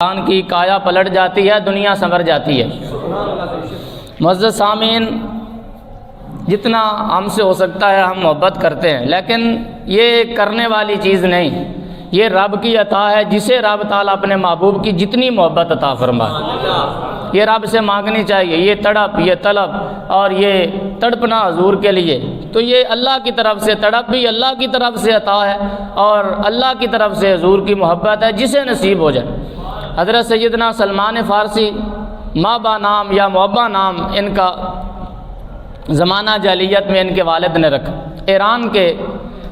انسان کی کایا پلٹ جاتی ہے، دنیا سنور جاتی ہے۔ معزز سامعین، جتنا ہم سے ہو سکتا ہے ہم محبت کرتے ہیں، لیکن یہ کرنے والی چیز نہیں، یہ رب کی عطا ہے۔ جسے رب تعالیٰ اپنے محبوب کی جتنی محبت عطا فرمائے، یہ رب سے مانگنی چاہیے۔ یہ تڑپ، یہ طلب اور یہ تڑپنا حضور کے لیے، تو یہ اللہ کی طرف سے تڑپ بھی اللہ کی طرف سے عطا ہے، اور اللہ کی طرف سے حضور کی محبت ہے، جسے نصیب ہو جائے۔ حضرت سیدنا سلمان فارسی مابا نام یا محبا نام ان کا زمانہ جاہلیت میں ان کے والد نے رکھا۔ ایران کے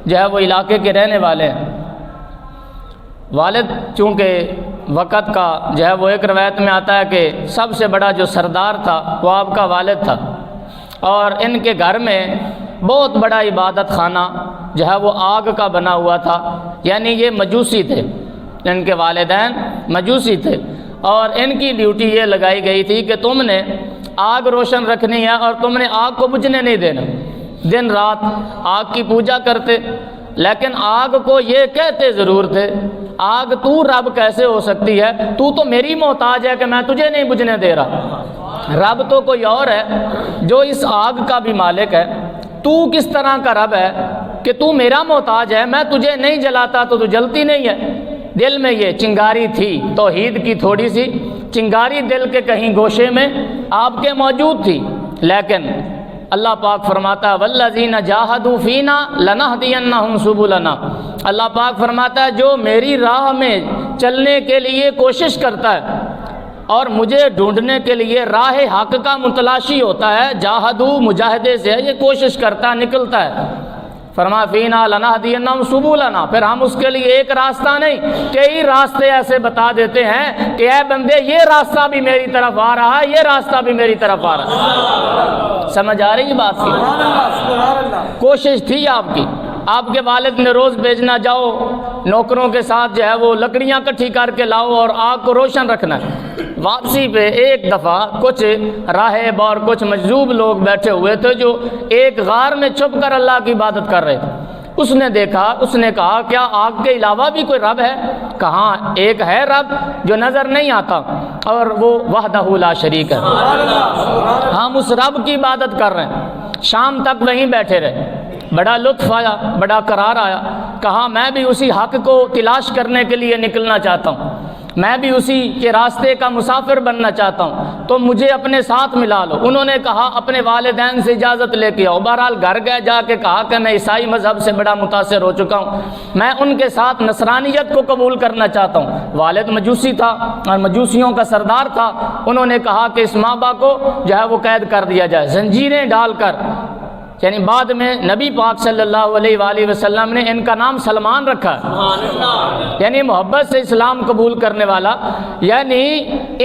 جو ہے وہ علاقے کے رہنے والے ہیں۔ والد چونکہ وقت کا جو ہے وہ ایک روایت میں آتا ہے کہ سب سے بڑا جو سردار تھا وہ آپ کا والد تھا، اور ان کے گھر میں بہت بڑا عبادت خانہ جو ہے وہ آگ کا بنا ہوا تھا، یعنی یہ مجوسی تھے، ان کے والدین مجوسی تھے، اور ان کی ڈیوٹی یہ لگائی گئی تھی کہ تم نے آگ روشن رکھنی ہے اور تم نے آگ کو بجھنے نہیں دینا۔ دن رات آگ کی پوجا کرتے، لیکن آگ کو یہ کہتے ضرور تھے، آگ تو رب کیسے ہو سکتی ہے، تو میری محتاج ہے کہ میں تجھے نہیں بجھنے دے رہا، رب تو کوئی اور ہے جو اس آگ کا بھی مالک ہے، تو کس طرح کا رب ہے کہ تو میرا محتاج ہے، میں تجھے نہیں جلاتا تو جلتی نہیں ہے۔ دل میں یہ چنگاری تھی، توحید کی تھوڑی سی چنگاری دل کے کہیں گوشے میں آپ کے موجود تھی، لیکن اللہ پاک فرماتا ہے والذین جاہدوا فینا لنہدینہم سبلنا۔ اللہ پاک فرماتا ہے جو میری راہ میں چلنے کے لیے کوشش کرتا ہے اور مجھے ڈھونڈنے کے لیے راہ حق کا متلاشی ہوتا ہے، جاہدوا مجاہدے سے ہے، یہ کوشش کرتا ہے، نکلتا ہے، فرما فینا لنہدینہم سبلنا، پھر ہم اس کے لیے ایک راستہ نہیں کئی راستے ایسے بتا دیتے ہیں کہ اے بندے یہ راستہ بھی میری طرف آ رہا ہے، یہ راستہ بھی میری طرف آ رہا ہے۔ سمجھ آ رہی بات کی؟ کوشش تھی آپ کی، آپ کے والد نے روز بھیجنا، جاؤ نوکروں کے ساتھ جو ہے وہ لکڑیاں کٹھی کر کے لاؤ اور آگ کو روشن رکھنا ہے۔ واپسی پہ ایک دفعہ کچھ راہب اور کچھ مجذوب لوگ بیٹھے ہوئے تھے جو ایک غار میں چھپ کر اللہ کی عبادت کر رہے تھے۔ اس نے دیکھا، اس نے کہا کیا آگ کے علاوہ بھی کوئی رب ہے؟ کہاں ایک ہے رب جو نظر نہیں آتا، اور وہ وحدہ لا شریک ہے، ہم اس رب کی عبادت کر رہے ہیں۔ شام تک وہیں بیٹھے رہے، بڑا لطف آیا، بڑا قرار آیا، کہا میں بھی اسی حق کو تلاش کرنے کے لیے نکلنا چاہتا ہوں، میں بھی اسی کے راستے کا مسافر بننا چاہتا ہوں، تو مجھے اپنے ساتھ ملا لو۔ انہوں نے کہا اپنے والدین سے اجازت لے کے آؤ۔ بہرحال گھر گئے، جا کے کہا کہ میں عیسائی مذہب سے بڑا متاثر ہو چکا ہوں، میں ان کے ساتھ نصرانیت کو قبول کرنا چاہتا ہوں۔ والد مجوسی تھا اور مجوسیوں کا سردار تھا، انہوں نے کہا کہ اس مابا کو جو ہے وہ قید کر دیا جائے، زنجیریں ڈال کر، یعنی بعد میں نبی پاک صلی اللہ علیہ وآلہ وسلم نے ان کا نام سلمان رکھا ہے، یعنی محبت سے اسلام قبول کرنے والا، یعنی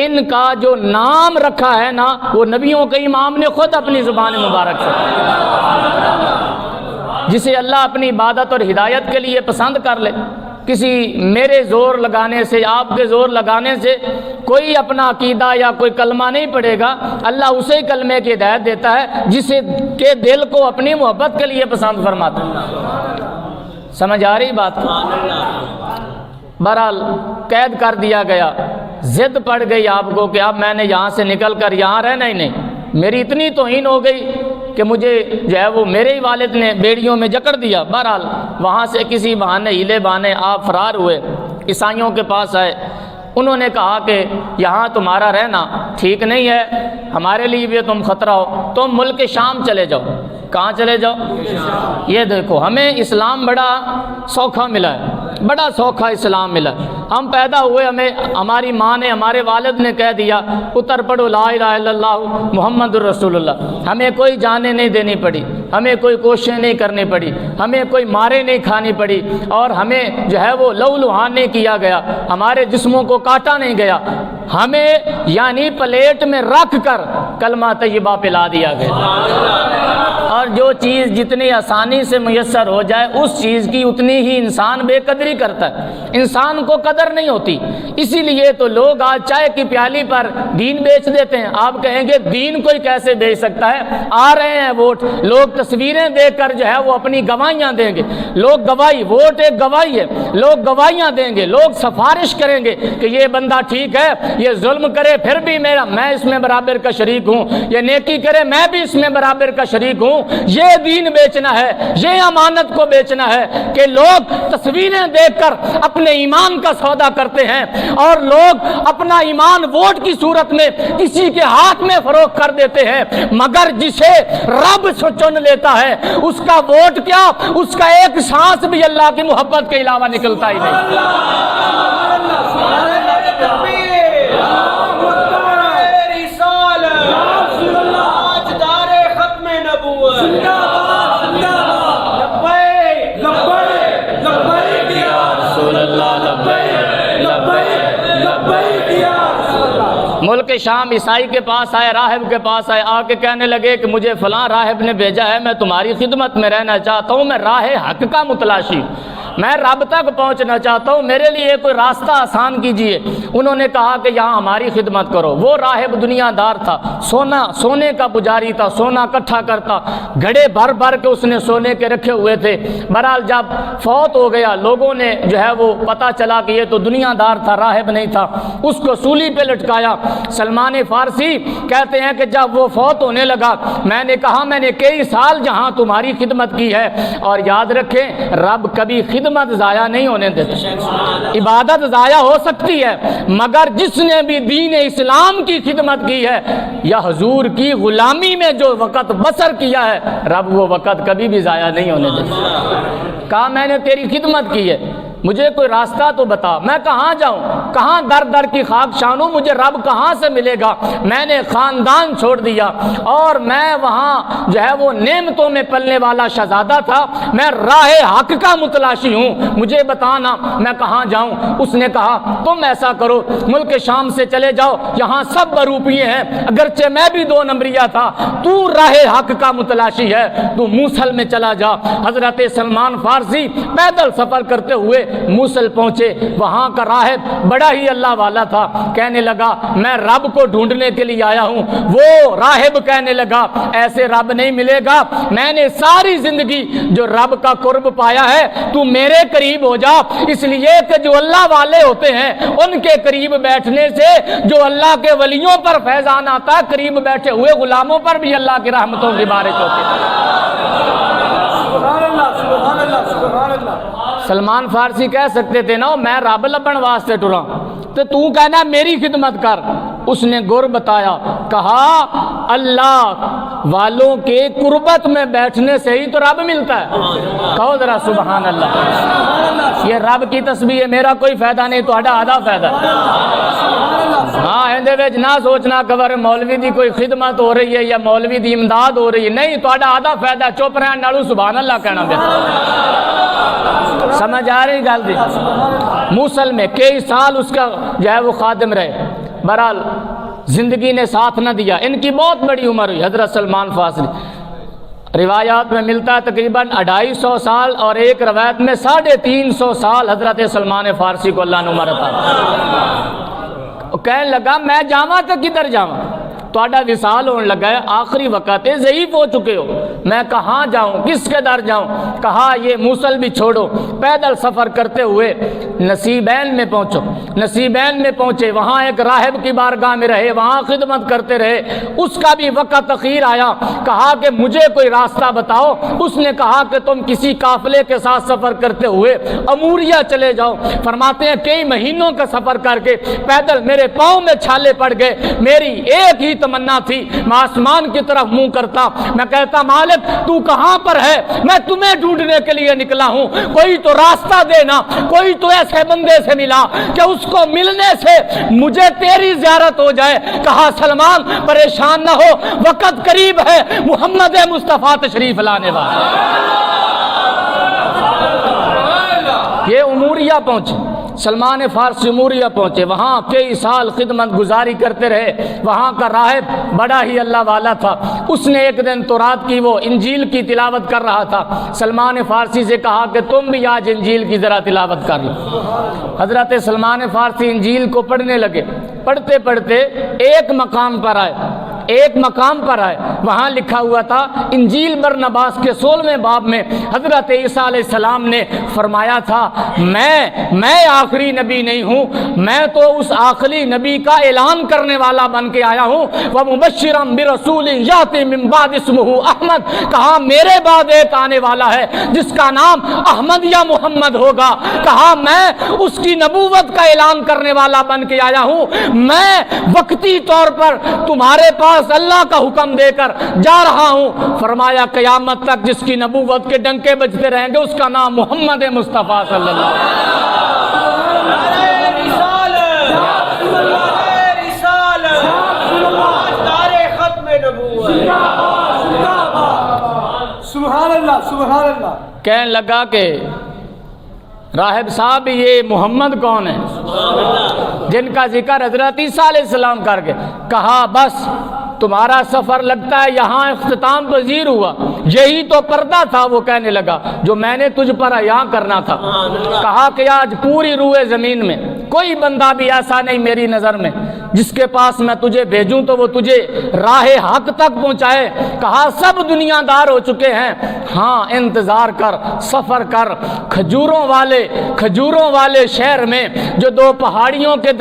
ان کا جو نام رکھا ہے نا وہ نبیوں کے امام نے خود اپنی زبان مبارک سے، جسے اللہ اپنی عبادت اور ہدایت کے لیے پسند کر لے۔ کسی میرے زور لگانے سے، آپ کے زور لگانے سے کوئی اپنا عقیدہ یا کوئی کلمہ نہیں پڑھے گا، اللہ اسے کلمے کی ہدایت دیتا ہے جسے کے دل کو اپنی محبت کے لیے پسند فرماتا ہے۔ سمجھ آ رہی بات کو؟ بہرحال قید کر دیا گیا، ضد پڑ گئی آپ کو کہ اب میں نے یہاں سے نکل کر یہاں رہنا ہی نہیں، میری اتنی توہین ہو گئی کہ مجھے جو ہے وہ میرے ہی والد نے بیڑیوں میں جکڑ دیا۔ بہرحال وہاں سے کسی بہانے ہیلے بہانے آپ فرار ہوئے، عیسائیوں کے پاس آئے، انہوں نے کہا کہ یہاں تمہارا رہنا ٹھیک نہیں ہے، ہمارے لیے بھی تم خطرہ ہو، تم ملک شام چلے جاؤ۔ کہاں چلے جاؤ؟ یہ دیکھو ہمیں اسلام بڑا سوکھا ملا ہے، بڑا سوکھا اسلام ملا ہے، ہم پیدا ہوئے، ہمیں ہماری ماں نے، ہمارے والد نے کہہ دیا اتر پڑھو لا الہ الا اللہ محمد الرسول اللہ، ہمیں کوئی جانیں نہیں دینی پڑی، ہمیں کوئی کوششیں نہیں کرنی پڑی، ہمیں کوئی مارے نہیں کھانی پڑی، اور ہمیں جو ہے وہ لو لہان نہیں کیا گیا، ہمارے جسموں کو کاٹا نہیں گیا، ہمیں یعنی پلیٹ میں رکھ کر کلمہ طیبہ پلا دیا گیا۔ اور جو چیز جتنی آسانی سے میسر ہو جائے اس چیز کی اتنی ہی انسان بے قدری کرتا ہے، انسان کو قدر نہیں ہوتی۔ اسی لیے تو لوگ آج چائے کی پیالی پر دین بیچ دیتے ہیں۔ آپ کہیں گے دین کوئی کیسے بیچ سکتا ہے؟ آ رہے ہیں ووٹ، لوگ تصویریں دیکھ کر جو ہے وہ اپنی گواہیاں دیں گے، لوگ گواہی، ووٹ ایک گواہی ہے، لوگ گواہیاں دیں گے، لوگ سفارش کریں گے کہ یہ بندہ ٹھیک ہے، یہ ظلم کرے پھر بھی میں اس میں برابر کا شریک ہوں، یہ نیکی کرے میں بھی اس میں برابر کا شریک ہوں۔ یہ دین بیچنا ہے، یہ امانت کو بیچنا ہے کہ لوگ تصویریں دیکھ کر اپنے ایمان کا سودا کرتے ہیں، اور لوگ اپنا ایمان ووٹ کی صورت میں کسی کے ہاتھ میں فروخت کر دیتے ہیں، مگر جسے رب چن لیتا ہے اس کا ووٹ کیا، اس کا ایک سانس بھی اللہ کی محبت کے علاوہ نکلتا ہی نہیں۔ ملک شام عیسائی کے پاس آئے، راہب کے پاس آئے، آ کے کہنے لگے کہ مجھے فلاں راہب نے بھیجا ہے، میں تمہاری خدمت میں رہنا چاہتا ہوں، میں راہ حق کا متلاشی ہوں، میں رب تک پہنچنا چاہتا ہوں، میرے لیے کوئی راستہ آسان کیجئے۔ انہوں نے کہا کہ یہاں ہماری خدمت کرو۔ وہ راہب دنیا دار تھا، سونے کا پجاری تھا، سونا اکٹھا کرتا، گھڑے بھر بھر کے اس نے سونے کے رکھے ہوئے تھے۔ بہرحال جب فوت ہو گیا، لوگوں نے جو ہے وہ پتہ چلا کہ یہ تو دنیا دار تھا، راہب نہیں تھا، اس کو سولی پہ لٹکایا۔ سلمان فارسی کہتے ہیں کہ جب وہ فوت ہونے لگا، میں نے کہا میں نے کئی سال جہاں تمہاری خدمت کی ہے، اور یاد رکھیں رب کبھی خدمت ضائع نہیں ہونے دیتا۔ عبادت ضائع ہو سکتی ہے، مگر جس نے بھی دین اسلام کی خدمت کی ہے یا حضور کی غلامی میں جو وقت بسر کیا ہے، رب وہ وقت کبھی بھی ضائع نہیں ہونے دیتا۔ کہا میں نے تیری خدمت کی ہے، مجھے کوئی راستہ تو بتا، میں کہاں جاؤں، کہاں در در کی خاک شانوں، مجھے رب کہاں سے ملے گا؟ میں نے خاندان چھوڑ دیا اور میں وہاں جو ہے وہ نعمتوں میں پلنے والا شہزادہ تھا، میں راہ حق کا متلاشی ہوں، مجھے بتانا میں کہاں جاؤں؟ اس نے کہا تم ایسا کرو، ملک شام سے چلے جاؤ، یہاں سب بروپیے ہیں، اگرچہ میں بھی 2 نمبریہ تھا، تو راہ حق کا متلاشی ہے، تو موصل میں چلا جا۔ حضرت سلمان فارسی پیدل سفر کرتے ہوئے موصل پہنچے، وہاں کا راہب بڑا ہی اللہ والا تھا، کہنے لگا میں رب کو ڈھونڈنے کے لیے آیا ہوں۔ وہ راہب کہنے لگا ایسے رب نہیں ملے گا، میں نے ساری زندگی جو رب کا قرب پایا ہے، تو میرے قریب ہو جا، اس لیے کہ جو اللہ والے ہوتے ہیں ان کے قریب بیٹھنے سے جو اللہ کے ولیوں پر فیضان آتا ہے، قریب بیٹھے ہوئے غلاموں پر بھی اللہ کی رحمتوں کی بارش ہوتی ہے۔ سلمان فارسی کہہ سکتے تھے نا میں رب لبن واسطے ٹرا، تو کہنا میری خدمت کر۔ اس نے گر بتایا، کہا اللہ والوں کے قربت میں بیٹھنے سے ہی تو رب ملتا ہے۔ کہو ذرا سبحان اللہ۔ یہ رب کی تسبیح ہے، میرا کوئی فائدہ نہیں، تو آدھا فائدہ۔ ہاں اندے وچ نہ سوچنا کہ مولوی دی کوئی خدمت ہو رہی ہے یا مولوی دی امداد ہو رہی ہے، نہیں، تو آدھا فائدہ، چپ رہن نالو سبحان اللہ کہنا پیا۔ سمجھ آ رہی گل دی؟ موصل میں کئی سال اس کا جو ہے وہ خادم رہے، بہرحال زندگی نے ساتھ نہ دیا، ان کی بہت بڑی عمر ہوئی حضرت سلمان فارسی۔ روایات میں ملتا ہے تقریباً 250 سال، اور ایک روایت میں 350 سال حضرت سلمان فارسی کو اللہ نے عمر عطا کی۔ کہنے لگا میں جاواں تو کدھر جاواں، تہاڈا وصال ہونے لگا ہے، آخری وقت ہے، ضعیف ہو چکے ہو، میں کہاں جاؤں، کس کے در جاؤں؟ کہا یہ موصل بھی چھوڑو، پیدل سفر کرتے ہوئے نصیبین میں پہنچو۔ نصیبین میں پہنچے، وہاں ایک راہب کی بارگاہ میں رہے، وہاں خدمت کرتے رہے، اس کا بھی وقت اخیر آیا، کہا کہ مجھے کوئی راستہ بتاؤ۔ اس نے کہا کہ تم کسی قافلے کے ساتھ سفر کرتے ہوئے اموریا چلے جاؤ۔ فرماتے ہیں کئی مہینوں کا سفر کر کے پیدل میرے پاؤں میں چھالے پڑ گئے، میری ایک ہی تمنا تھی، میں آسمان کی طرف منہ کرتا، میں کہتا مالک تو کہاں پر ہے، میں تمہیں ڈھونڈنے کے لیے نکلا ہوں، کوئی تو راستہ دینا، کوئی تو ایسے بندے سے ملا کہ اس کو ملنے سے مجھے تیری زیارت ہو جائے۔ کہا سلمان پریشان نہ ہو، وقت قریب ہے، محمد مصطفیٰ تشریف لانے والا۔ یہ اموریا پہنچے، سلمان فارسی موریا پہنچے، وہاں کئی سال خدمت گزاری کرتے رہے، وہاں کا راہب بڑا ہی اللہ والا تھا، اس نے ایک دن تورات کی وہ انجیل کی تلاوت کر رہا تھا، سلمان فارسی سے کہا کہ تم بھی آج انجیل کی ذرا تلاوت کر لو۔ حضرت سلمان فارسی انجیل کو پڑھنے لگے، پڑھتے پڑھتے ایک مقام پر آئے، وہاں لکھا ہوا تھا انجیل برنباس کے 16ویں باب میں حضرت عیسیٰ علیہ السلام نے فرمایا تھا میں آخری نبی نہیں ہوں، میں تو اس آخری نبی کا اعلان کرنے والا بن کے آیا ہوں، وَمُبَشِّرًا بِرَسُولٍ يَأْتِي مِن بَعْدِ اسْمُهُ احمد، کہا میرے بعد ایک آنے والا ہے جس کا نام احمد یا محمد ہوگا، کہا میں اس کی نبوت کا اعلان کرنے والا بن کے آیا ہوں، میں وقتی طور پر تمہارے پاس اللہ کا حکم دے کر جا رہا ہوں، فرمایا قیامت تک جس کی نبوت کے ڈنکے بجتے رہیں گے اس کا نام محمد مصطفیٰ صلی اللہ علیہ وسلم۔ کہنے لگا کہ راہب صاحب یہ محمد کون ہے جن کا ذکر حضرت عیسیٰ علیہ السلام کر کے؟ کہا بس تمہارا سفر لگتا ہے یہاں اختتام پذیر ہوا، یہی تو پردہ تھا، وہ کہنے لگا جو میں نے تجھ پر عیاں کرنا تھا۔ کہا کہ آج پوری روئے زمین میں کوئی بندہ بھی ایسا نہیں میری نظر میں جس کے پاس میں تجھے بھیجوں تو وہ تجھے راہ حق تک پہنچائے۔ کہا سب دنیا دار ہو چکے ہیں، ہاں انتظار کر، سفر کر، کھجوروں والے شہر میں جو دو پہاڑیوں کے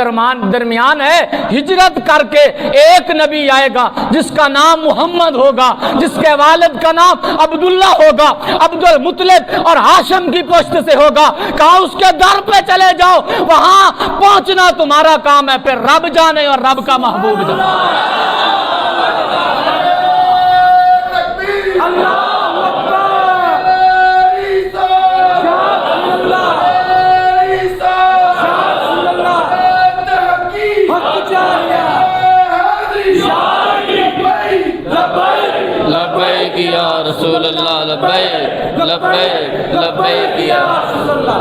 درمیان ہے، ہجرت کر کے ایک نبی آئے گا جس کا نام محمد ہوگا، جس کے والد کا نام عبداللہ ہوگا، عبد المطلب اور ہاشم کی پشت سے ہوگا۔ کہا اس کے در پہ چلے جاؤ، وہاں پہنچنا تمہارا کام ہے، پھر رب جانے اور رب کا محبوب جانے۔ لبیک یا رسول اللہ، لبیک لبیک لبیک یا رسول اللہ۔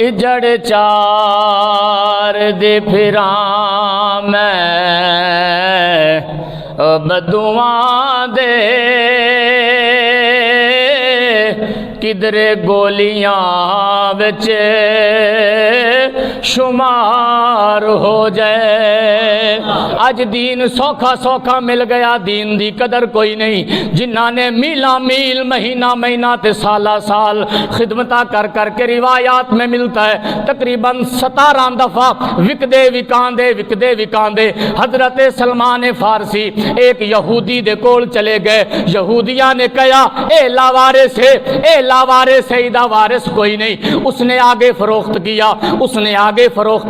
اجڑ چار دے پھراں میں بدعاں دے، کدرے گولیاں وچ شمار ہو جائے۔ اج دین سوکھا سوکھا مل گیا، دین دی قدر کوئی نہیں۔ جنہاں نے میلاں میل، مہینہ مہینہ تے سالہ سال خدمتہ کر کر کے روایات میں ملتا ہے تقریباً 17 دفعہ وکدے وکاندے حضرت سلمان فارسی ایک یہودی دے کول چلے گئے۔ یہودیاں نے کہا اے لاوارث ہے، اے لاوارث ہے، دا وارث کوئی نہیں۔ اس نے آگے فروخت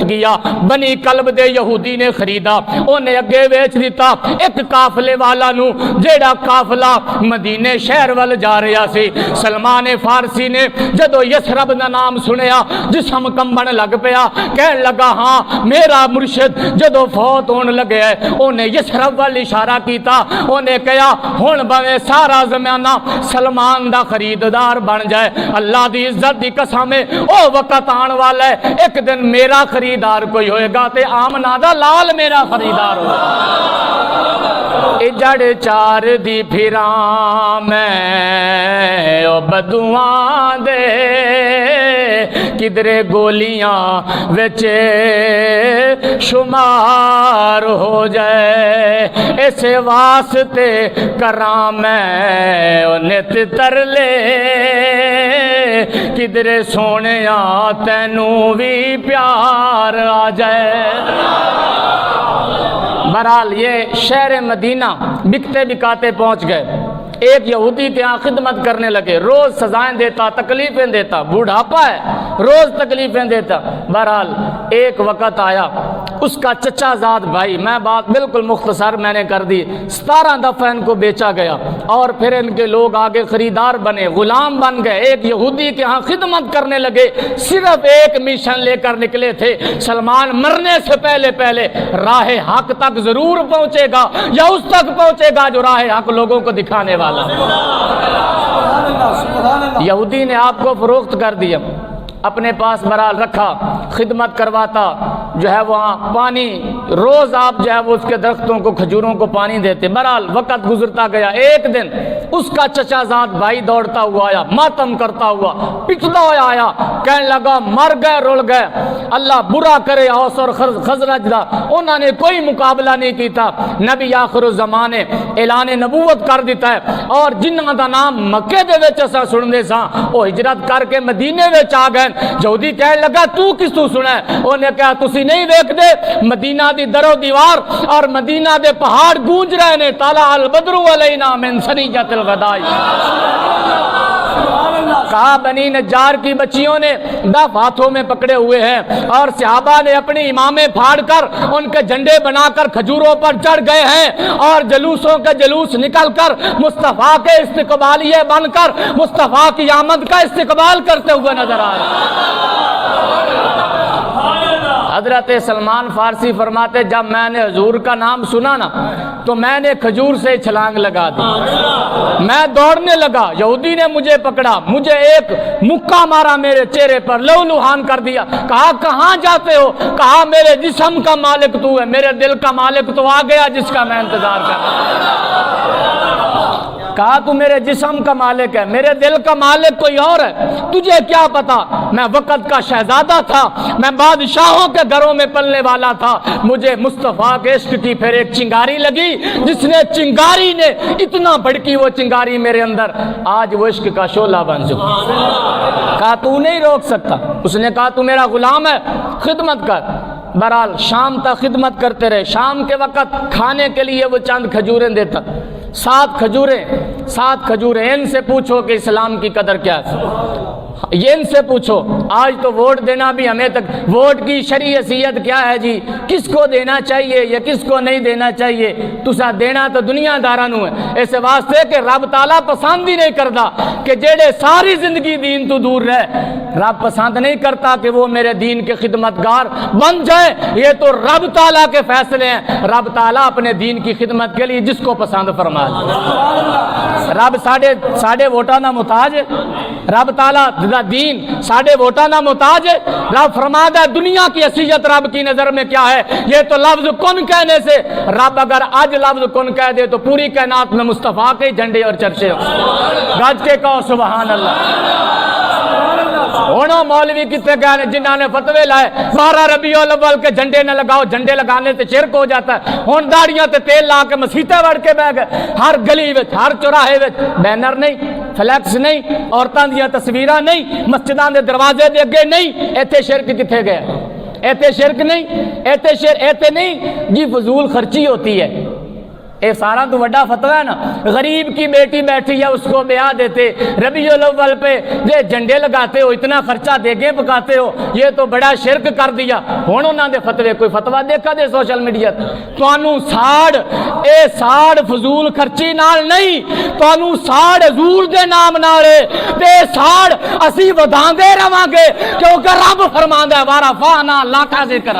کیا، بنی کلب دے یہودی نے خریدا، انہیں اگے ویچ دیتا ایک قافلے والا نو، جیڑا قافلہ مدینے شہر وال جا رہا سی۔ سلمان فارسی نے جدو یسرب دا نام سنیا جسم کمبن لگ پیا، کہن لگا ہاں میرا مرشد جدو فوت ہون لگے ہے، انہیں یسرب وال اشارہ کیتا، انہیں کہا ہن بھویں سارا زمانہ سلمان دا خریدار بن جائے، اللہ دی عزت دی قسم ہے او وقت آن والا ہے ایک دن میرا خریدار کوئی ہوئے گا تے آمنہ دا لال میرا خریدار ہوگا۔ اجڑ چار دی پھراں میں او بدعاں دے، کدرے گولیاں وچ شمار ہو جائے۔ اس واسطے کراں میں او نت ترلے، کدرے سونیاں تینوں بھی پیار آ جائے۔ بہرحال یہ شہر مدینہ بکتے بکاتے پہنچ گئے۔ ایک یہودی کے ہاں خدمت کرنے لگے، روز سزائیں دیتا، تکلیفیں دیتا، بوڑھاپا ہے روز تکلیفیں دیتا۔ بہرحال ایک وقت آیا، اس کا چچا زاد بھائی، میں بات بالکل مختصر میں نے کر دی، 17 دفعہ ان کو بیچا گیا اور پھر ان کے لوگ آگے خریدار بنے، غلام بن گئے۔ ایک یہودی کے ہاں خدمت کرنے لگے، صرف ایک مشن لے کر نکلے تھے، سلمان مرنے سے پہلے راہ حق تک ضرور پہنچے گا، یا اس تک پہنچے گا جو راہ حق لوگوں کو دکھانے والا۔ یہودی نے آپ کو فروخت کر دیا، اپنے پاس برال رکھا، خدمت کرواتا، جو ہے وہاں پانی روز آپ جو ہے وہ اس کے درختوں کو، کھجوروں کو پانی دیتے۔ برال وقت گزرتا گیا، ایک دن اس کا چچا زاد بھائی دوڑتا ہوا آیا، ماتم کرتا ہوا، پٹتا ہوا آیا، کہنے لگا مر گئے رول گئے، اللہ برا کرے اوس اور خزرج دا، انہوں نے کوئی مقابلہ نہیں کیتا، نبی آخر الزمان نے اعلان نبوت کر دیتا ہے، اور جنہاں دا نام مکے دے وچ اساں سننے ساں وہ ہجرت کر کے مدینے وچ آ گئے۔ یہودی کہنے لگا تو کس تو سنا ہے؟ انہیں کہا تسی نہیں دیکھ دے مدینہ دی درو دیوار اور مدینہ دے پہاڑ گونج رہے نے، طلع البدر علینا من ثنیۃ الوداع۔ کہا بنی نجار کی بچیوں نے دف ہاتھوں میں پکڑے ہوئے ہیں، اور صحابہ نے اپنی امامیں پھاڑ کر ان کے جھنڈے بنا کر کھجوروں پر چڑھ گئے ہیں، اور جلوسوں کے جلوس نکل کر مصطفیٰ کے استقبالیے بن کر مصطفیٰ کی آمد کا استقبال کرتے ہوئے نظر آ رہے ہیں۔ حضرت سلمان فارسی فرماتے جب میں نے حضور کا نام سنا نا تو میں نے کھجور سے چھلانگ لگا دی، میں دوڑنے لگا، یہودی نے مجھے پکڑا، مجھے ایک مکہ مارا میرے چہرے پر، لہو لہان کر دیا، کہا کہاں جاتے ہو؟ کہا میرے جسم کا مالک تو ہے، میرے دل کا مالک تو آ گیا جس کا میں انتظار کر رہا ہوں۔ کہا تو میرے جسم کا مالک ہے، میرے دل کا مالک کوئی اور ہے، تجھے کیا پتا؟ میں وقت کا شہزادہ تھا، میں بادشاہوں کے گھروں میں پلنے والا تھا، مجھے مصطفیٰ کے عشق کی پھر ایک چنگاری لگی، جس نے چنگاری نے اتنا بھڑکی وہ چنگاری میرے اندر، آج وہ عشق کا شعلہ بن چکا۔ کہا تو نہیں روک سکتا، اس نے کہا تو میرا غلام ہے، خدمت کر۔ بہرحال شام تک خدمت کرتے رہے، شام کے وقت کھانے کے لیے وہ چند کھجوریں دیتا، 7 کھجوریں، ان سے پوچھو کہ اسلام کی قدر کیا ہے، یہ ان سے پوچھو، آج تو ووٹ دینا بھی ہمیں تک، ووٹ کی شرعی حیثیت کیا ہے جی، کس کو دینا چاہیے یا کس کو نہیں دینا چاہیے، تسا دینا تو دنیا دارانو ہے، اس واسطے کہ رب تعالیٰ پسند ہی نہیں کرتا کہ جیڑے ساری زندگی دین تو دور رہے، رب پسند نہیں کرتا کہ وہ میرے دین کے خدمتگار بن جائے، یہ تو رب تعالیٰ کے فیصلے ہیں، رب تعالیٰ اپنے دین کی خدمت کے لیے جس کو پسند فرمائے، رب ساڑھے ووٹاں نہ محتاج ہے، رب تعالیٰ دین ساڑھے ووٹاں نہ محتاج ہے، رب فرماتا ہے دنیا کی حیثیت رب کی نظر میں کیا ہے، یہ تو لفظ کن کہنے سے، رب اگر آج لفظ کن کہہ دے تو پوری کائنات میں مصطفیٰ کے جھنڈے اور چرچے ہو، گج کے کہو سبحان اللہ۔ انہوں مولوی کتے گئے جنہوں نے فتوے لائے 12 ربیع الاول کے جھنڈے نہ لگاؤ، جھنڈے لگانے سے شرک ہو جاتا ہے، ہن داڑیاں تے تیل لا کے مسیطے وڑ کے بہ گئے، ہر گلی وچ ہر چوراہے وچ بینر نہیں، فلیکس نہیں، عورتاں دیاں تصویراں نہیں، مسجداں دے دروازے دے اگے نہیں، ایتھے شرک کتے گئے، ایتھے شرک نہیں، ایتھے نہیں جی فضول خرچی ہوتی ہے، اے سارا تو وڈا فتوہ ہے نا، غریب کی بیٹی بیٹھی ہے اس کو بیاہ دیتے، ربیع الاول پہ یہ جھنڈے لگاتے ہو، اتنا خرچہ دیگیں پکاتے ہو، یہ تو بڑا شرک کر دیا، ہون انہاں دے فتوے کوئی فتوہ دیکھا دے سوشل میڈیا توانوں ساڑ فضول خرچی نال نہیں، توانوں ساڑ حضور دے نام نالے تے ساڑ اسی ودھاں دے رواں گے، کیونکہ رب فرماندا ہے وارفعنا لاکھا ذکر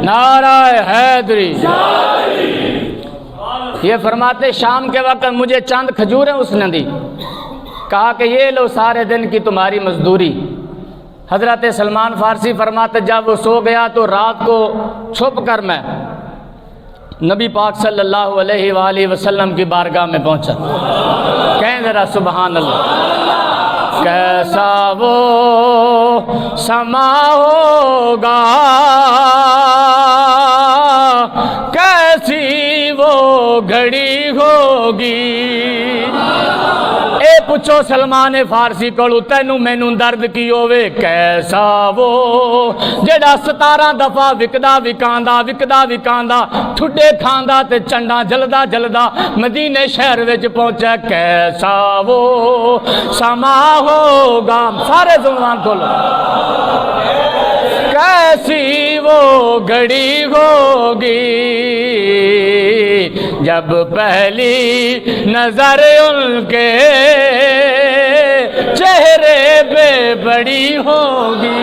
نعرہ حیدری۔ یہ فرماتے شام کے وقت مجھے چند کھجوریں اس نے دی، کہا کہ یہ لو سارے دن کی تمہاری مزدوری۔ حضرت سلمان فارسی فرماتے جب وہ سو گیا تو رات کو چھپ کر میں نبی پاک صلی اللہ علیہ وآلہ وسلم کی بارگاہ میں پہنچا، کہیں ذرا سبحان اللہ، کیسا وہ سما ہوگا، کیسی وہ گھڑی ہوگی، اے پوچھو سلمان فارسی کو تینوں مینوں درد کی ہوئے، کیسا وہ جڑا 17 دفعہ وکدا ٹھڈے کھاندا تے چنڈا جلدا مدینے شہر وچ پہنچا، کیسا وہ سما ہوگا، سارے زبان کھولو، کیسی وہ گھڑی ہوگی جب پہلی نظر ان کے چہرے پہ بڑی ہوگی،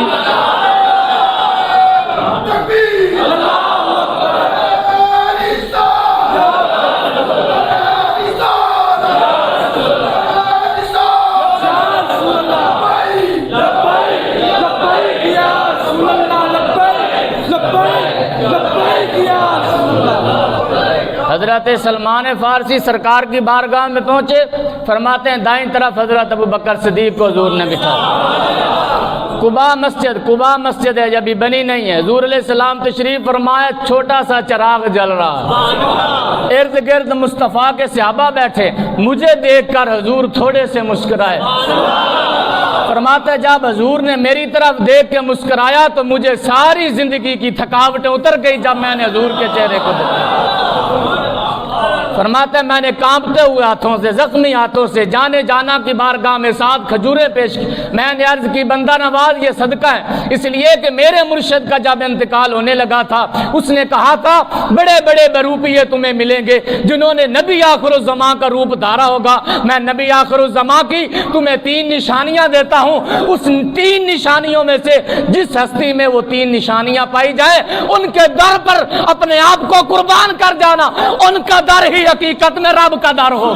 حضرت سلمان فارسی سرکار کی بارگاہ میں پہنچے، فرماتے ہیں دائیں طرف حضرت ابو بکر صدیق کو حضور نے بٹھایا۔ قباء مسجد ہے، ابھی بنی نہیں ہے، حضور علیہ السلام تشریف فرمایا، چھوٹا سا چراغ جل رہا ہے، ارد گرد مصطفیٰ کے صحابہ بیٹھے، مجھے دیکھ کر حضور تھوڑے سے مسکرائے۔ فرماتا ہے جب حضور نے میری طرف دیکھ کے مسکرایا تو مجھے ساری زندگی کی تھکاوٹیں اتر گئی جب میں نے حضور کے چہرے کو دیکھا۔ فرماتا ہے میں نے کانپتے ہوئے ہاتھوں سے، زخمی ہاتھوں سے جانے جانا کی بارگاہ میں 7 کھجوریں پیش کی۔ میں نے عرض کی بندہ نواز یہ صدقہ ہے، اس لیے کہ میرے مرشد کا جب انتقال ہونے لگا تھا اس نے کہا تھا بڑے بڑے بروپیے تمہیں ملیں گے جنہوں نے نبی آخر الزمان کا روپ دھارا ہوگا۔ میں نبی آخر الزمان کی تمہیں 3 نشانیاں دیتا ہوں، اس 3 نشانیوں میں سے جس ہستی میں وہ 3 نشانیاں پائی جائے ان کے در پر اپنے آپ کو قربان کر جانا، ان کا در ہی حقیقت میں رب کا در ہو۔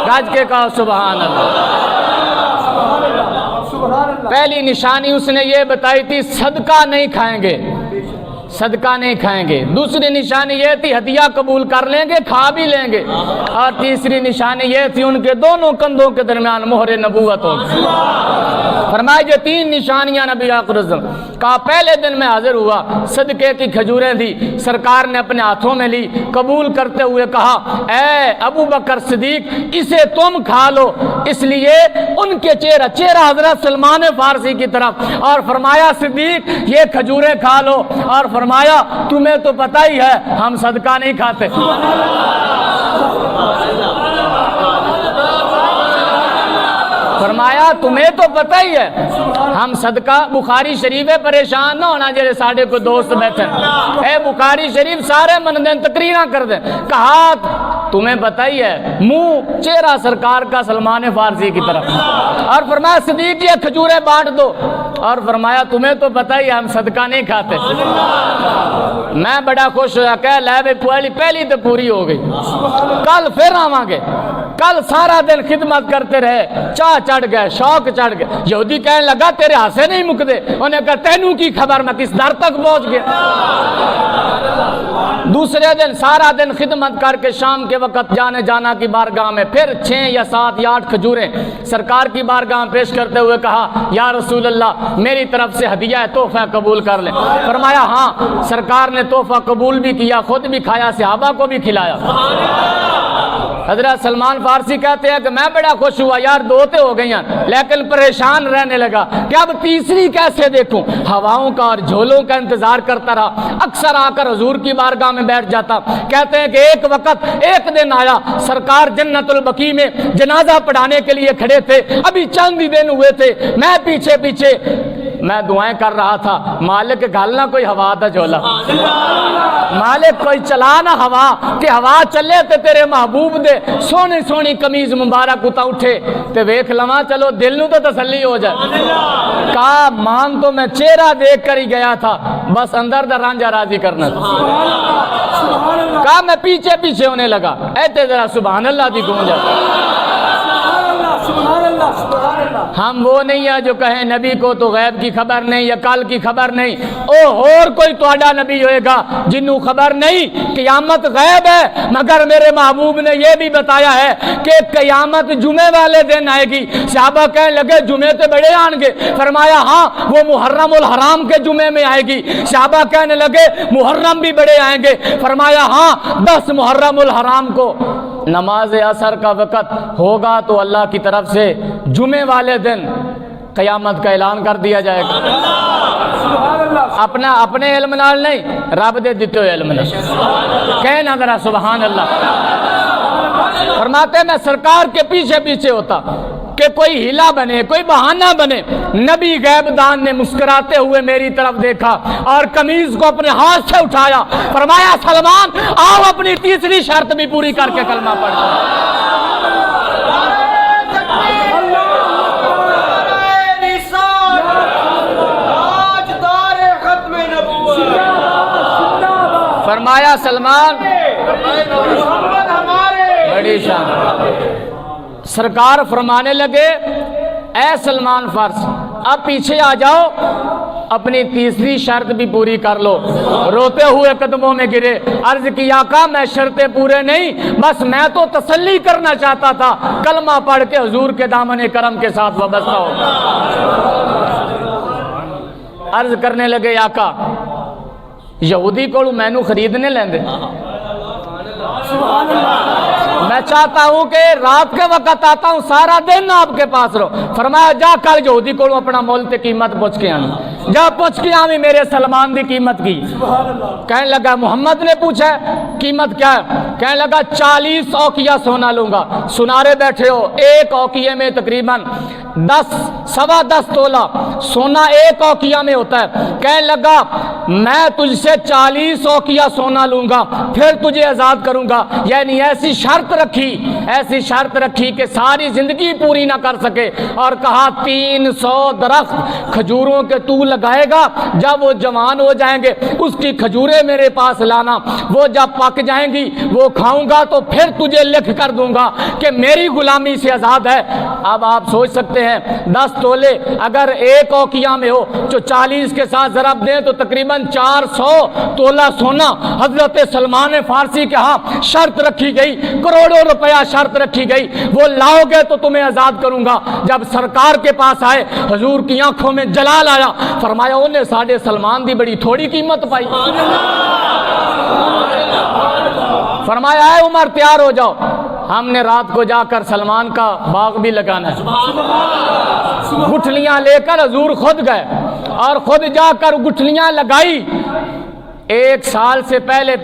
گاج کے کہا سبحان اللہ۔ پہلی نشانی اس نے یہ بتائی تھی صدقہ نہیں کھائیں گے، صدقہ نہیں کھائیں گے۔ دوسری نشانی یہ تھی ہدیہ قبول کر لیں گے، کھا بھی لیں گے، اور تیسری نشانی یہ تھی ان کے دونوں کندھوں کے درمیان مہر نبوت ہوگی۔ فرمایا یہ 3 نشانیاں نبی آخر الزمان کہا۔ پہلے دن میں حاضر ہوا، صدقے کی کھجوریں دی، سرکار نے اپنے ہاتھوں میں لی، قبول کرتے ہوئے کہا اے ابو بکر صدیق اسے تم کھا لو، اس لیے ان کے چہرہ حضرت سلمان فارسی کی طرف، اور فرمایا صدیق یہ کھجوریں کھا لو، اور فرمایا تمہیں تو پتہ ہی ہے ہم صدقہ نہیں کھاتے۔ فرمایا تمہیں تو پتہ ہی ہے ہم صدقہ، بخاری شریف ہے، پریشان نہ ہونا جیسے ساڑھے کو دوست بیٹھے، اے بخاری شریف سارے مندین تقریرہ کر دیں۔ کہا تمہیں پتہ ہی ہے، منہ چہرہ سرکار کا سلمان فارسی کی طرف، اور فرمایا صدیق یہ کھجوریں بانٹ دو، اور فرمایا تمہیں تو پتہ ہی ہے ہم صدقہ نہیں کھاتے۔ میں بڑا خوش ہوا، کہہ لے پہلی تو پوری ہو گئی، کل پھر آواں گے، کل سارا دن خدمت کرتے رہے، چاہ چڑھ گئے، شوق چڑھ گئے۔ یہودی کہنے لگا تیرے ہاسے نہیں مکدے، انہیں کہا تینوں کی خبر میں کس در تک پہنچ گیا۔ دوسرے دن سارا دن خدمت کر کے شام کے وقت جانا کی بارگاہ میں پھر 6 یا 7 یا 8 کھجوریں سرکار کی بارگاہ میں پیش کرتے ہوئے کہا یا رسول اللہ میری طرف سے ہدیہ ہے، تحفہ قبول کر لیں۔ فرمایا ہاں، سرکار نے تحفہ قبول بھی کیا، خود بھی کھایا، صحابہ کو بھی کھلایا۔ حضرت سلمان فارسی کہتے ہیں کہ میں بڑا خوش ہوا، یار 2 تے ہو گئی ہیں، لیکن پریشان رہنے لگا کہ اب تیسری کیسے دیکھوں۔ ہواؤں کا اور جھولوں کا انتظار کرتا رہا، اکثر آ کر حضور کی بارگاہ میں بیٹھ جاتا۔ کہتے ہیں کہ ایک دن آیا، سرکار جنت البقیع میں جنازہ پڑھانے کے لیے کھڑے تھے، ابھی چند ہی دن ہوئے تھے، میں پیچھے میں دعائیں کر رہا تھا، مالک گھالنا کوئی ہوا دا جھولا، مالک کوئی چلانا ہوا کہ ہوا چلے تے تیرے محبوب دے سونی قمیض مبارک اتا اٹھے تے ویکھ لواں، چلو دل نو تو تسلی ہو جائے۔ کہا مان تو میں چہرہ دیکھ کر ہی گیا تھا، بس اندر دا رانجھا راضی کرنا تھا۔ کہا میں پیچھے ہونے لگا، ایتے ذرا سبحان اللہ دی گونج آتا۔ ہم وہ نہیں ہیں جو کہیں نبی کو تو غیب کی خبر نہیں یا کل کی خبر نہیں، اور کوئی توڑا نبی ہوئے گا جنہوں خبر نہیں قیامت غیب ہے، مگر میرے محبوب نے یہ بھی بتایا ہے کہ قیامت جمعے والے دن آئے گی۔ صحابہ کہنے لگے جمعے تے بڑے آن گے، فرمایا ہاں وہ محرم الحرام کے جمعے میں آئے گی۔ صحابہ کہنے لگے محرم بھی بڑے آئیں گے، فرمایا ہاں 10 محرم الحرام کو نماز عصر کا وقت ہوگا تو اللہ کی طرف سے جمعے والے دن قیامت کا اعلان کر دیا جائے گا۔ اپنے علم نال نہیں، رب دے دیتے ہوئے علم نال کہنا ذرا سبحان اللہ۔ فرماتے میں سرکار کے پیچھے ہوتا کہ کوئی ہیلا بنے، کوئی بہانہ بنے۔ نبی غیب دان نے مسکراتے ہوئے میری طرف دیکھا اور قمیض کو اپنے ہاتھ سے اٹھایا، فرمایا سلمان آؤ اپنی تیسری شرط بھی پوری کر کے کلمہ پڑھ۔ فرمایا سلمان بڑی شان۔ سرکار فرمانے لگے اے سلمان فارسی اب پیچھے آ جاؤ اپنی تیسری شرط بھی پوری کر لو۔ روتے ہوئے قدموں میں گرے، عرض کی آقا میں شرطیں پورے نہیں، بس میں تو تسلی کرنا چاہتا تھا، کلمہ پڑھ کے حضور کے دامن کرم کے ساتھ وابستہ ہو۔ عرض کرنے لگے آقا یہودی کو مینو خریدنے لیندے، میں چاہتا ہوں کہ رات کے وقت آتا ہوں سارا دن آپ کے پاس رہو۔ فرمایا جا کر یہودی کو اپنا مول تے قیمت پوچھ کے آنی، جا پوچھ کے آنی میرے سلمان دی قیمت کی۔ کہنے لگا محمد نے پوچھا قیمت کیا ہے؟ کہنے لگا 40 اوقیہ سونا لوں گا۔ سنارے بیٹھے ہو، ایک اوقیے میں تقریباً 10 تولہ سونا ایک اوقیہ میں ہوتا ہے۔ کہنے لگا میں تجھ سے 40 اوقیہ سونا لوں گا پھر تجھے آزاد کروں گا۔ یعنی ایسی شرط رکھی کہ ساری زندگی پوری نہ کر سکے، اور کہا 300 درخت کھجوروں کے تو لگائے گا، جب وہ جوان ہو جائیں گے اس کی کھجوریں میرے پاس لانا، وہ جب پک جائیں گی وہ کھاؤں گا تو پھر تجھے لکھ کر دوں گا کہ میری غلامی سے آزاد ہے۔ اب آپ سوچ سکتے ہیں 10 تولے اگر ایک اوقیہ میں ہو جو 40 کے ساتھ ضرب دیں تو تقریباً 400 تولہ سونا حضرت سلمان فارسی کے ہاں شرط رکھی گئی، کروڑوں روپیہ شرط رکھی گئی، وہ لاؤ گے تو تمہیں آزاد کروں گا۔ جب سرکار کے پاس آئے حضور کی آنکھوں میں جلال آیا، فرمایا انہیں ساڑھے سلمان دی بڑی تھوڑی قیمت پائی۔ فرمایا اے عمر تیار ہو جاؤ، ہم نے رات کو جا کر سلمان کا باغ بھی لگانا ہے۔ گٹھلیاں لے کر حضور خود گئے اور خود جا کر گٹھلیاں لگائی۔ 1 سال سے پہلے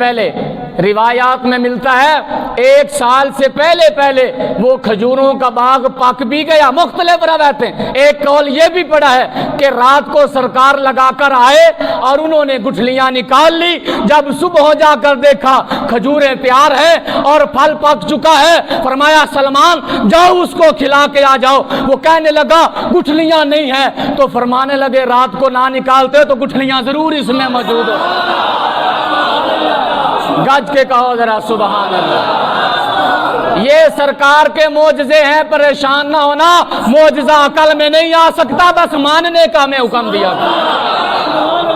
روایات میں ملتا ہے 1 سال سے پہلے وہ کھجوروں کا باغ پک بھی گیا۔ مختلف روایتیں، ایک قول یہ بھی پڑا ہے کہ رات کو سرکار لگا کر آئے اور انہوں نے گٹھلیاں نکال لی، جب صبح ہو جا کر دیکھا کھجوریں تیار ہیں اور پھل پک چکا ہے، فرمایا سلمان جاؤ اس کو کھلا کے آ جاؤ۔ وہ کہنے لگا گٹھلیاں نہیں ہیں، تو فرمانے لگے رات کو نہ نکالتے تو گٹھلیاں ضرور اس میں موجود ہو۔ گج کے کہو ذرا سبحان اللہ۔ یہ سرکار کے معجزے ہیں، پریشان نہ ہونا، معجزہ عقل میں نہیں آ سکتا، بس ماننے کا ہمیں حکم دیا۔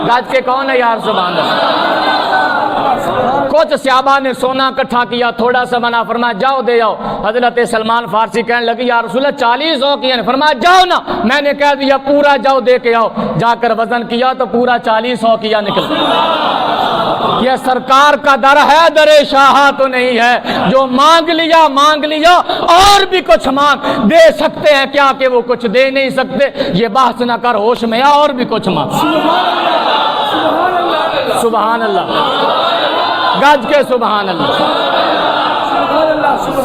گج کے کون ہے یار سبحان اللہ۔ کچھ صحابہ نے سونا اکٹھا کیا، تھوڑا سا بنا، فرمایا جاؤ دے آؤ۔ حضرت سلمان فارسی کہنے لگی یا رسول اللہ 40 اوقیہ نے، فرمایا جاؤ نا، میں نے کہہ دیا پورا جاؤ دے کے آؤ۔ جا کر وزن کیا تو پورا 40 اوقیہ نکل۔ یہ سرکار کا در ہے، در شاہا تو نہیں ہے، جو مانگ لیا اور بھی کچھ مانگ دے سکتے ہیں کیا کہ وہ کچھ دے نہیں سکتے؟ یہ بحث نہ کر، ہوش میں آ اور بھی کچھ مانگ۔ سبحان اللہ، گج کے سبحان اللہ۔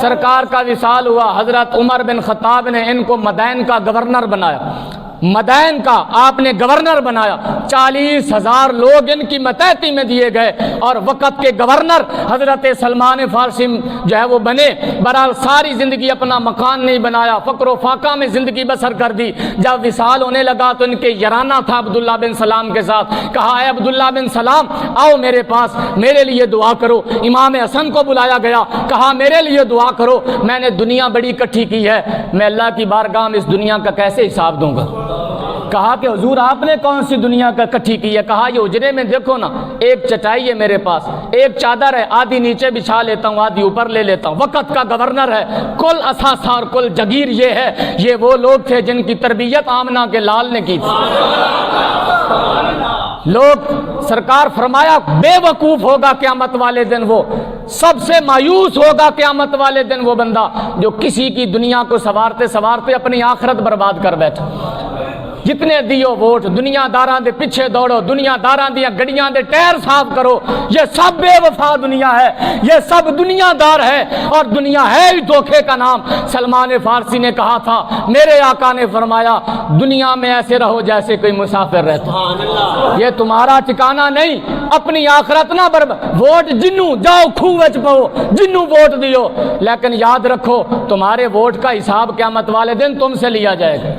سرکار کا وصال ہوا، حضرت عمر بن خطاب نے ان کو مدائن کا گورنر بنایا، مدائن کا آپ نے گورنر بنایا۔ 40,000 لوگ ان کی متحدی میں دیے گئے اور وقت کے گورنر حضرت سلمان فارسی جو ہے وہ بنے۔ برحال ساری زندگی اپنا مکان نہیں بنایا، فقر و فاقہ میں زندگی بسر کر دی۔ جب وصال ہونے لگا تو ان کے یارانہ تھا عبداللہ بن سلام کے ساتھ، کہا اے عبداللہ بن سلام آؤ میرے پاس، میرے لیے دعا کرو۔ امام حسن کو بلایا گیا، کہا میرے لیے دعا کرو، میں نے دنیا بڑی اکٹھی کی ہے، میں اللہ کی بارگاہ میں اس دنیا کا کیسے حساب دوں گا؟ کہا کہ حضور آپ نے کون سی دنیا کا اکٹھی کی ہے؟ کہا یہ حجرے میں دیکھو نا، ایک چٹائی ہے میرے پاس، ایک چادر ہے، آدھی نیچے بچھا لیتا ہوں آدھی اوپر لے لیتا ہوں۔ وقت کا گورنر ہے، کل اثاثہ اور کل جگیر یہ ہے، یہ وہ لوگ تھے جن کی تربیت آمنہ کے لال نے کی تھی۔ لوگ سرکار فرمایا بے وقوف ہوگا قیامت والے دن، وہ سب سے مایوس ہوگا قیامت والے دن وہ بندہ جو کسی کی دنیا کو سوارتے اپنی آخرت برباد کر بیٹھا۔ جتنے دیو ووٹ، دنیا داراں دے پیچھے دوڑو، دنیا داراں دیاں گڑیاں دے ٹائر صاف کرو، یہ سب بے وفا دنیا ہے، یہ سب دنیا دار ہے، اور دنیا ہے ہی دھوکے کا نام۔ سلمان فارسی نے کہا تھا، میرے آقا نے فرمایا دنیا میں ایسے رہو جیسے کوئی مسافر رہتا، یہ تمہارا ٹھکانہ نہیں، اپنی آخرت نہ برباد۔ ووٹ جنوں جاؤ کھوہ وچ پاؤ، جنوں ووٹ دیو، لیکن یاد رکھو تمہارے ووٹ کا حساب قیامت والے دن تم سے لیا جائے گا۔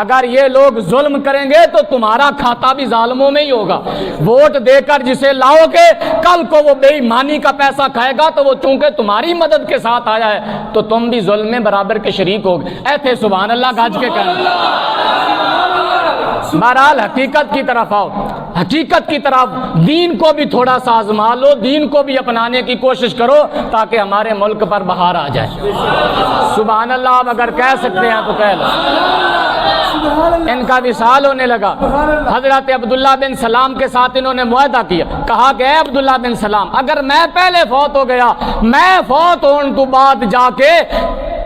اگر یہ لوگ ظلم کریں گے تو تمہارا کھاتا بھی ظالموں میں ہی ہوگا۔ ووٹ دے کر جسے لاؤ گے، کل کو وہ بے ایمانی کا پیسہ کھائے گا تو وہ چونکہ تمہاری مدد کے ساتھ آیا ہے تو تم بھی ظلم میں برابر کے شریک ہوگے۔ اے تھے سبحان اللہ گاج کے کہنا۔ بہرحال حقیقت کی طرف آؤ، حقیقت کی طرف دین کو بھی تھوڑا سا آزما لو، دین کو بھی اپنانے کی کوشش کرو تاکہ ہمارے ملک پر بہار آ جائے۔ سبحان اللہ آپ اگر کہہ سکتے ہیں تو کہہ لو۔ ان کا وصال ہونے لگا، حضرت عبداللہ بن سلام کے ساتھ انہوں نے معاہدہ کیا، کہا کہ اے عبداللہ بن سلام، اگر میں پہلے فوت ہو گیا، میں فوت ہون تو بعد جا کے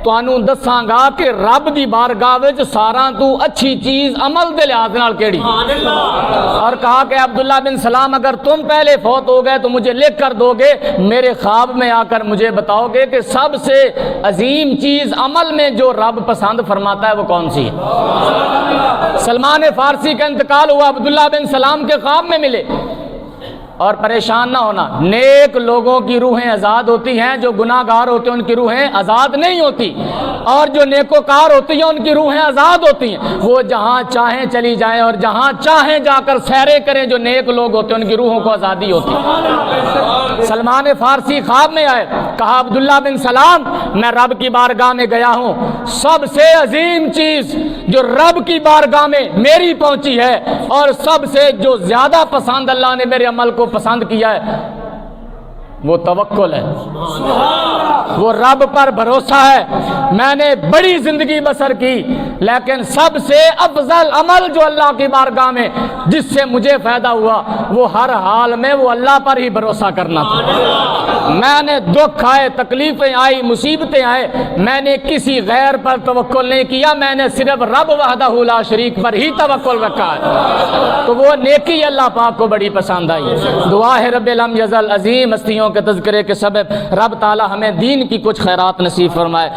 تانوں دساں گا کہ رب دی بارگاہ وچ ساراں تو اچھی چیز عمل دے لحاظ نال کیڑی۔ اور کہا کہ عبداللہ بن سلام اگر تم پہلے فوت ہو گئے تو مجھے لکھ کر دو گے، میرے خواب میں آ کر مجھے بتاؤ گے کہ سب سے عظیم چیز عمل میں جو رب پسند فرماتا ہے وہ کون سی ہے۔ سلمان فارسی کا انتقال ہوا، عبداللہ بن سلام کے خواب میں ملے۔ اور پریشان نہ ہونا، نیک لوگوں کی روحیں آزاد ہوتی ہیں، جو گناہ گار ہوتے ہیں ان کی روحیں آزاد نہیں ہوتی، اور جو نیکوکار ہوتی ہیں ان کی روحیں آزاد ہوتی ہیں، وہ جہاں چاہیں چلی جائیں اور جہاں چاہیں جا کر سیرے کریں۔ جو نیک لوگ ہوتے ہیں ان کی روحوں کو آزادی ہوتی ہے۔ سلمان فارسی خواب میں آئے، کہا عبداللہ بن سلام میں رب کی بارگاہ میں گیا ہوں، سب سے عظیم چیز جو رب کی بارگاہ میں میری پہنچی ہے اور سب سے جو زیادہ پسند اللہ نے میرے عمل کو پسند کیا ہے وہ توکل ہے، وہ رب پر بھروسہ ہے۔ میں نے بڑی زندگی بسر کی لیکن سب سے افضل عمل جو اللہ کی بارگاہ میں جس سے مجھے فائدہ ہوا وہ ہر حال میں وہ اللہ پر ہی بھروسہ کرنا تھا۔ میں نے دکھ آئے، تکلیفیں آئی، مصیبتیں آئے، میں نے کسی غیر پر توکل نہیں کیا، میں نے صرف رب وحدہ لا شریک پر ہی توکل رکھا ہے، تو وہ نیکی اللہ پاک کو بڑی پسند آئی۔ دعا ہے رب لم یزل عظیم ہستیوں کے تذکرے کے سبب رب تعالی ہمیں دین کی کچھ خیرات نصیب فرمائے۔